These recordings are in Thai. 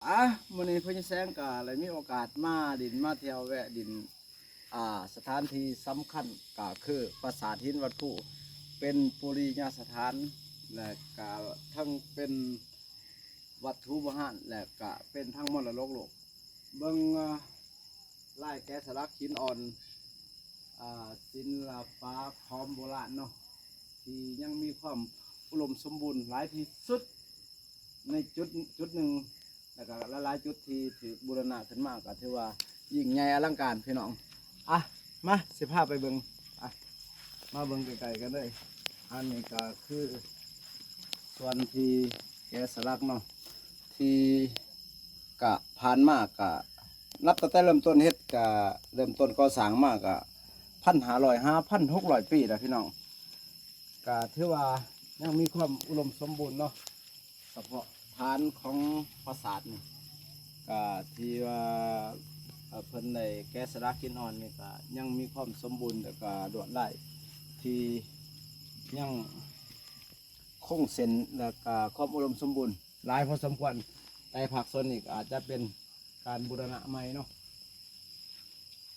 มื้อนี้เพิ่นแซงก็เลยมีโอกาสมาดินมาเที่ยวแวะดินสถานที่สำคัญก็คือปราสาทหินวัดผู้เป็นปุริยสถานและก็ทั้งเป็นวัตถุโบราณและก็เป็นทั้งมรดกโลกเบิ่งลายแกะสลักหินอ่อนศิลปะขอมโบราณเนาะที่ยังมีความอุดมสมบูรณ์หลายที่สุดในจุดหนึ่ง แล้วก็หลายๆจุดที่ถือบูรณะขึ้นมาก็ถือว่ายิ่งใหญ่อลังการพี่น้องมาสิพาไปเบิ่งมาเบิ่งไกลๆกันเลยอันนี้ก็คือส่วนที่แกะสลักเนาะที่กะผ่านมากกะนับตั้งแต่เริ่มต้นเฮ็ดกะเริ่มต้นก่อสร้างมากกะ1,500-1,600 ปีแล้วพี่น้องกะถือว่ายังมีความอุดมสมบูรณ์เนาะเฉพาะฐานของปราสาทนี่ก็ที่ว่าเพิ่นได้แกะสลักหินอ่อนนี่ก็ยังมีความสมบูรณ์แล้วก็ลวดลายที่ยังคงเส้นแล้วก็ความอุดมสมบูรณ์หลายพอสมควรแต่ภาคส่วนนี้อาจจะเป็นการบูรณะใหม่เนาะ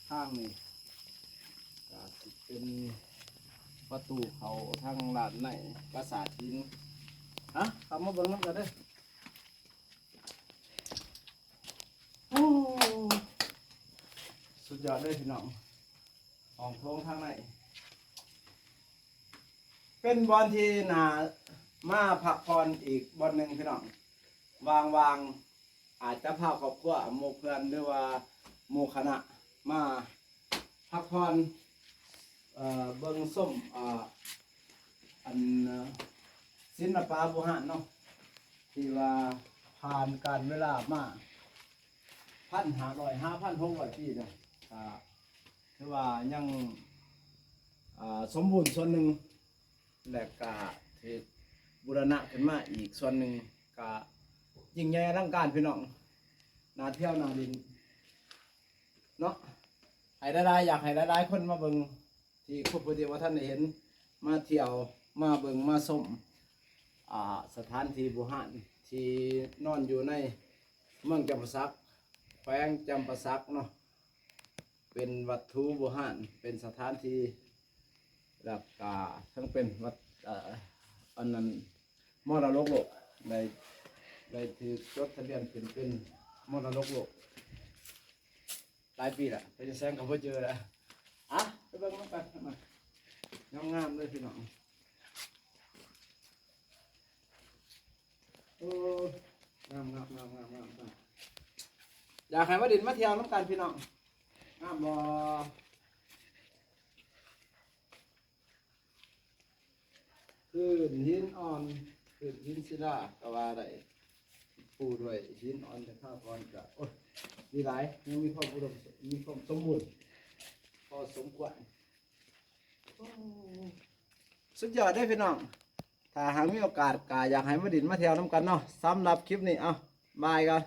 ทางนี้ก็สิเป็นประตูเขาทางด้านในปราสาทหินทำมาเบิ่งนำกันเด้อสุดยอดเลยพี่น้องห้องโถงทางในเป็นบอนที่นามาพักผ่อนอีกบอนหนึ่งพี่น้องวางอาจจะพาครอบครัวหมู่เพื่อนหรือว่าหมู่คณะมาพักผ่อนเบิ่งส้มอันศิลปะโบราณเนาะที่ว่าผ่านการเวลามา1,500-5,600 ปีเนี่ยถือว่ายังสมบูรณ์ส่วนหนึ่งและก็ที่บูรณะขึ้นมาอีกส่วนหนึ่งก็ยิ่งใหญ่อลังการพี่น้องนาเที่ยวนาดินเนาะให้ได้อยากให้ได้คนมาเบิ่งที่ครบพอดีว่าท่านได้เห็นมาเที่ยวมาเบิ่งมาชมสถานที่โบราณที่นอนอยู่ในเมืองจำปาสักแขวงจำปาสักเนาะเป็นวัตถุโบราณเป็นสถานที่แล้วก็ทั้งเป็นวัดอันนั้นมรดกโลกได้ถือจดทะเบียนเป็นมรดกโลกหลายปีแล้วไปจะแซงเขาไปเจอแล้วไปเบิ่งมันกันมางามเลยพี่น้องงามอยากให้มาดินมาเที่ยวน้ำกันพี่น้องบ่คือหินอ่อนคือหินศิลาก็ว่าได้ปูด้วยหินอ่อนแต่ข้าวก่อนก็มีหลายยังมีความอุดมมีความสมบูรณ์พอสมควรสุดยอดได้พี่น้องถ้าหากมีโอกาสก็อยากให้มาดินมาเที่ยวน้ำกันเนาะสำหรับคลิปนี้บายกัน